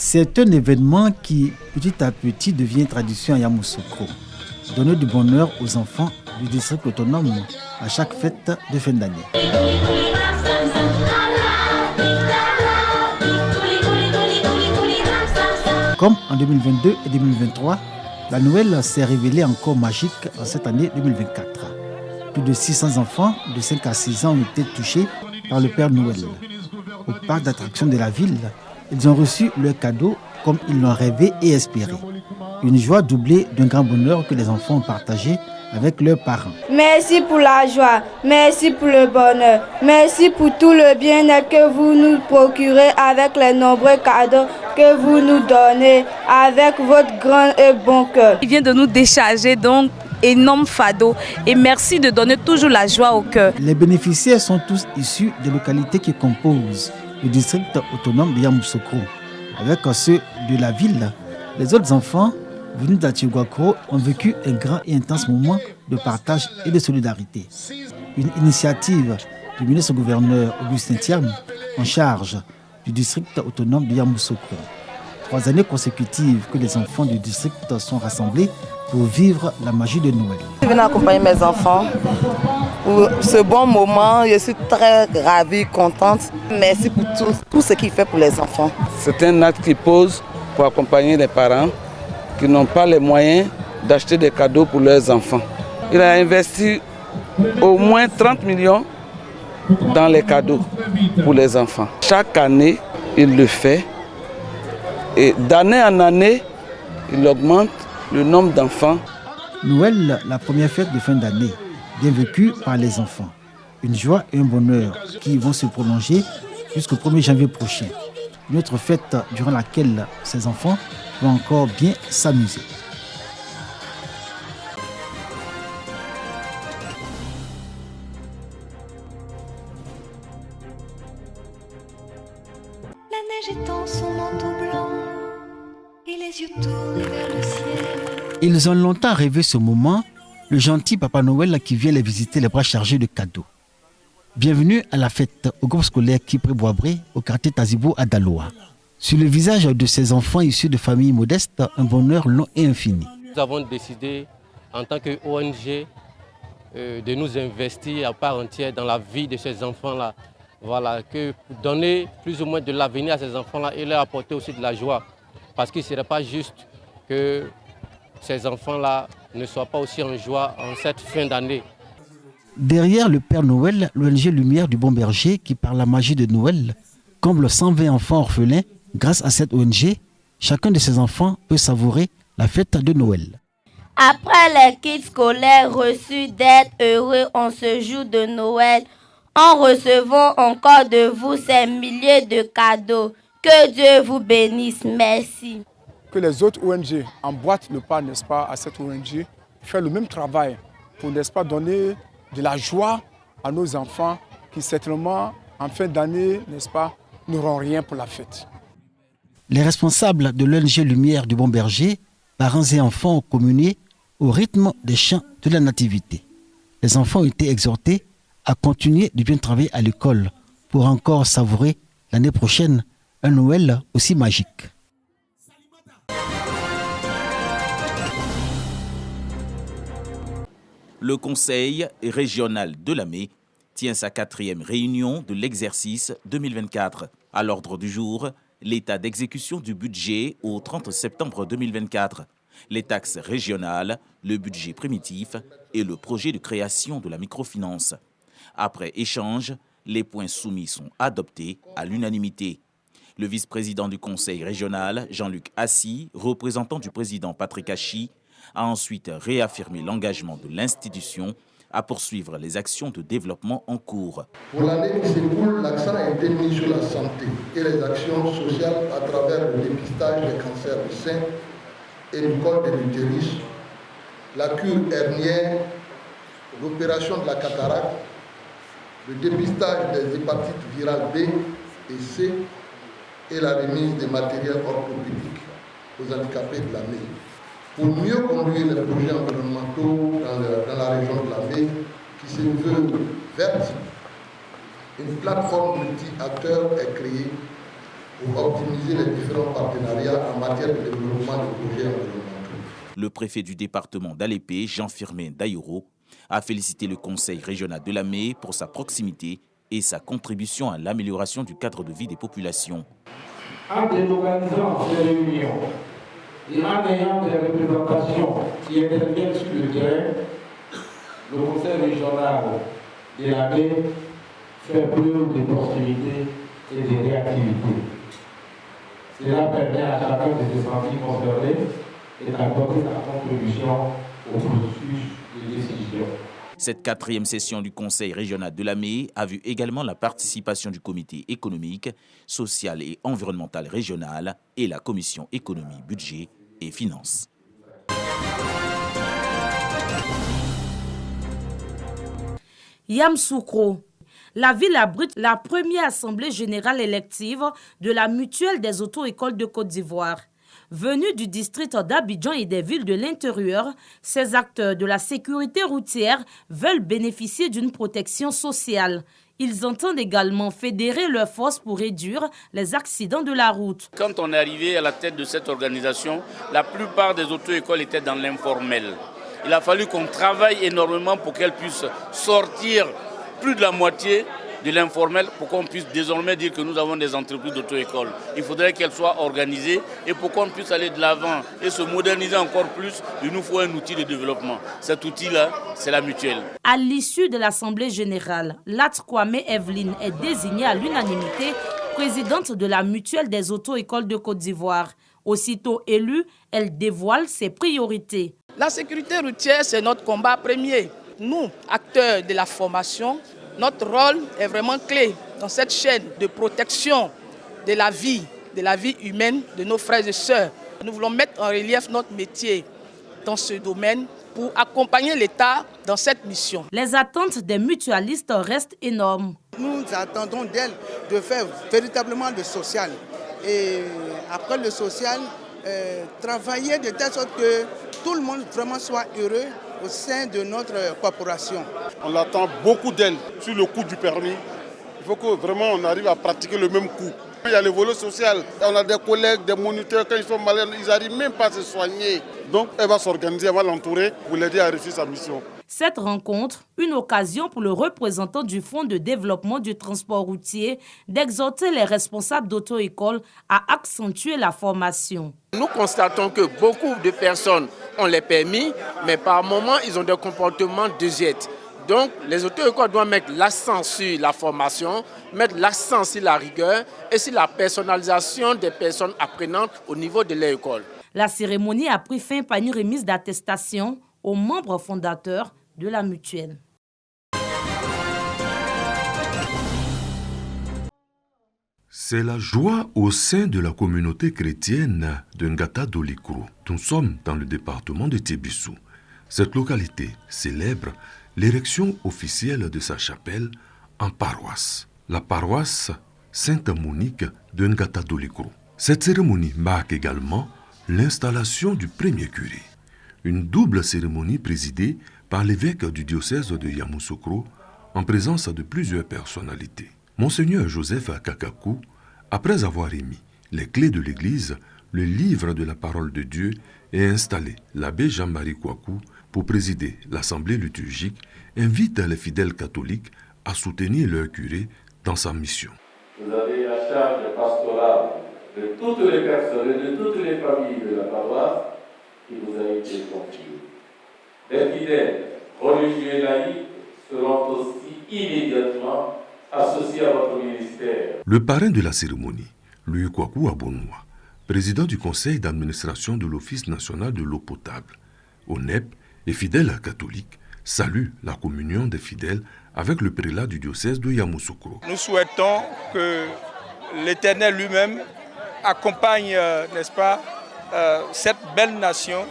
C'est un événement qui, petit à petit, devient tradition à Yamoussoukro. Donner du bonheur aux enfants du district autonome à chaque fête de fin d'année. Comme en 2022 et 2023, la Noël s'est révélée encore magique en cette année 2024. Plus de 600 enfants de 5 à 6 ans ont été touchés par le Père Noël. Au parc d'attractions de la ville, ils ont reçu leurs cadeaux comme ils l'ont rêvé et espéré. Une joie doublée d'un grand bonheur que les enfants ont partagé avec leurs parents. Merci pour la joie, merci pour le bonheur, merci pour tout le bien-être que vous nous procurez avec les nombreux cadeaux que vous nous donnez avec votre grand et bon cœur. Il vient de nous décharger donc énorme fardeau et merci de donner toujours la joie au cœur. Les bénéficiaires sont tous issus des localités qui composent le district autonome de Yamoussoukro. Avec ceux de la ville, les autres enfants venus d'Atioguakro ont vécu un grand et intense moment de partage et de solidarité. Une initiative du ministre-gouverneur Augustin Thiam en charge du district autonome de Yamoussoukro. 3 années consécutives que les enfants du district sont rassemblés pour vivre la magie de Noël. Je viens accompagner mes enfants pour ce bon moment. Je suis très ravie, contente. Merci pour tout ce qu'il fait pour les enfants. C'est un acte qui pose pour accompagner les parents qui n'ont pas les moyens d'acheter des cadeaux pour leurs enfants. Il a investi au moins 30 millions dans les cadeaux pour les enfants. Chaque année, il le fait. Et d'année en année, il augmente le nombre d'enfants. Noël, la première fête de fin d'année, bien vécue par les enfants. Une joie et un bonheur qui vont se prolonger jusqu'au 1er janvier prochain. Une autre fête durant laquelle ces enfants vont encore bien s'amuser. La neige étend son manteau blanc et les yeux tournés vers le ciel. Ils ont longtemps rêvé ce moment, le gentil Papa Noël qui vient les visiter les bras chargés de cadeaux. Bienvenue à la fête au groupe scolaire Kipré-Boisbré au quartier Tazibo à Daloa. Sur le visage de ces enfants issus de familles modestes, un bonheur long et infini. Nous avons décidé en tant qu'ONG de nous investir à part entière dans la vie de ces enfants-là. Voilà, que pour donner plus ou moins de l'avenir à ces enfants-là et leur apporter aussi de la joie. Parce qu'il ne serait pas juste que ces enfants-là ne soient pas aussi en joie en cette fin d'année. Derrière le Père Noël, l'ONG Lumière du Bon Berger, qui par la magie de Noël comble 120 enfants orphelins, grâce à cette ONG, chacun de ces enfants peut savourer la fête de Noël. Après les kits scolaires reçus d'être heureux en ce jour de Noël, en recevant encore de vous ces milliers de cadeaux. Que Dieu vous bénisse. Merci. Que les autres ONG emboîtent le pas, n'est-ce pas, à cette ONG, faire le même travail pour, n'est-ce pas, donner de la joie à nos enfants qui, certainement, en fin d'année, n'est-ce pas, n'auront rien pour la fête. Les responsables de l'ONG Lumière du Bon Berger, parents et enfants ont communié au rythme des chants de la nativité. Les enfants ont été exhortés à continuer de bien travailler à l'école pour encore savourer l'année prochaine un Noël aussi magique. Le Conseil régional de Lamé tient sa 4e réunion de l'exercice 2024. À l'ordre du jour, l'état d'exécution du budget au 30 septembre 2024, les taxes régionales, le budget primitif et le projet de création de la microfinance. Après échange, les points soumis sont adoptés à l'unanimité. Le vice-président du conseil régional, Jean-Luc Assis, représentant du président Patrick Hachi, a ensuite réaffirmé l'engagement de l'institution à poursuivre les actions de développement en cours. Pour l'année qui s'écoule, l'accent a été mis sur la santé et les actions sociales à travers le dépistage des cancers du sein et du col de l'utérus, la cure hernière, l'opération de la cataracte, le dépistage des hépatites virales B et C et la remise des matériels orthopédiques aux handicapés de l'année. Pour mieux conduire les projets environnementaux dans la région de l'Amé, qui se veut verte, une plateforme multi-acteurs est créée pour optimiser les différents partenariats en matière de développement de projets environnementaux. Le préfet du département d'Alépé, Jean-Firmin Daïro, a félicité le conseil régional de Lamé pour sa proximité et sa contribution à l'amélioration du cadre de vie des populations. En délocalisant ces réunions et en ayant des représentations qui interviennent sur le terrain, le conseil régional de Lamé fait preuve de proximité et de réactivité. Cela permet à chacun de se sentir concerné et d'apporter sa contribution au processus de décision. Cette 4e session du Conseil régional de Lamé a vu également la participation du comité économique, social et environnemental régional et la commission économie, budget et finances. Yamoussoukro. La ville abrite la première assemblée générale élective de la mutuelle des auto-écoles de Côte d'Ivoire. Venus du district d'Abidjan et des villes de l'intérieur, ces acteurs de la sécurité routière veulent bénéficier d'une protection sociale. Ils entendent également fédérer leurs forces pour réduire les accidents de la route. Quand on est arrivé à la tête de cette organisation, la plupart des auto-écoles étaient dans l'informel. Il a fallu qu'on travaille énormément pour qu'elles puissent sortir plus de la moitié de l'informel pour qu'on puisse désormais dire que nous avons des entreprises d'auto-école. Il faudrait qu'elles soient organisées et pour qu'on puisse aller de l'avant et se moderniser encore plus, il nous faut un outil de développement. Cet outil-là, c'est la mutuelle. À l'issue de l'Assemblée générale, Lat Kwame Evelyne est désignée à l'unanimité présidente de la mutuelle des auto-écoles de Côte d'Ivoire. Aussitôt élue, elle dévoile ses priorités. La sécurité routière, c'est notre combat premier. Nous, acteurs de la formation, notre rôle est vraiment clé dans cette chaîne de protection de la vie humaine de nos frères et sœurs. Nous voulons mettre en relief notre métier dans ce domaine pour accompagner l'État dans cette mission. Les attentes des mutualistes restent énormes. Nous attendons d'elles de faire véritablement le social. Et après le social, travailler de telle sorte que tout le monde vraiment soit heureux au sein de notre corporation. On attend beaucoup d'elle sur le coût du permis. Il faut que vraiment on arrive à pratiquer le même coût. Il y a le volet social. On a des collègues, des moniteurs, quand ils sont malades, ils n'arrivent même pas à se soigner. Donc elle va s'organiser, elle va l'entourer pour l'aider à réussir sa mission. Cette rencontre, une occasion pour le représentant du Fonds de développement du transport routier d'exhorter les responsables d'auto-école à accentuer la formation. Nous constatons que beaucoup de personnes ont les permis, mais par moments, ils ont des comportements de jet. Donc, les auto-écoles doivent mettre l'accent sur la formation, mettre l'accent sur la rigueur et sur la personnalisation des personnes apprenantes au niveau de l'école. La cérémonie a pris fin par une remise d'attestation aux membres fondateurs de la mutuelle. C'est la joie au sein de la communauté chrétienne de Ngata Dolikro. Nous sommes dans le département de Tébissou. Cette localité célèbre l'érection officielle de sa chapelle en paroisse, la paroisse Sainte-Monique de Ngata Dolikro. Cette cérémonie marque également l'installation du premier curé. Une double cérémonie présidée par l'évêque du diocèse de Yamoussoukro en présence de plusieurs personnalités. Monseigneur Joseph Kakakou, après avoir émis les clés de l'Église, le livre de la parole de Dieu et installé l'abbé Jean-Marie Kouakou pour présider l'assemblée liturgique, invite les fidèles catholiques à soutenir leur curé dans sa mission. Vous avez la charge pastorale de toutes les personnes et de toutes les familles de la paroisse qui vous a été confiée. Les fidèles, religieux et laïcs seront aussi immédiatement associés à votre ministère. Le parrain de la cérémonie, Louis Kouakou Abonoua, président du conseil d'administration de l'Office national de l'eau potable, ONEP et fidèle catholique, salue la communion des fidèles avec le prélat du diocèse de Yamoussoukro. Nous souhaitons que l'Éternel lui-même accompagne, n'est-ce pas, cette belle nation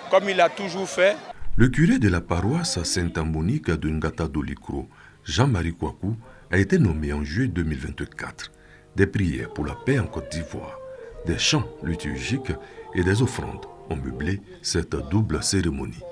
comme il a toujours fait. Le curé de la paroisse Sainte-Monique de Ngata Dolikro, Jean-Marie Kouakou, a été nommé en juillet 2024. Des prières pour la paix en Côte d'Ivoire, des chants liturgiques et des offrandes ont meublé cette double cérémonie.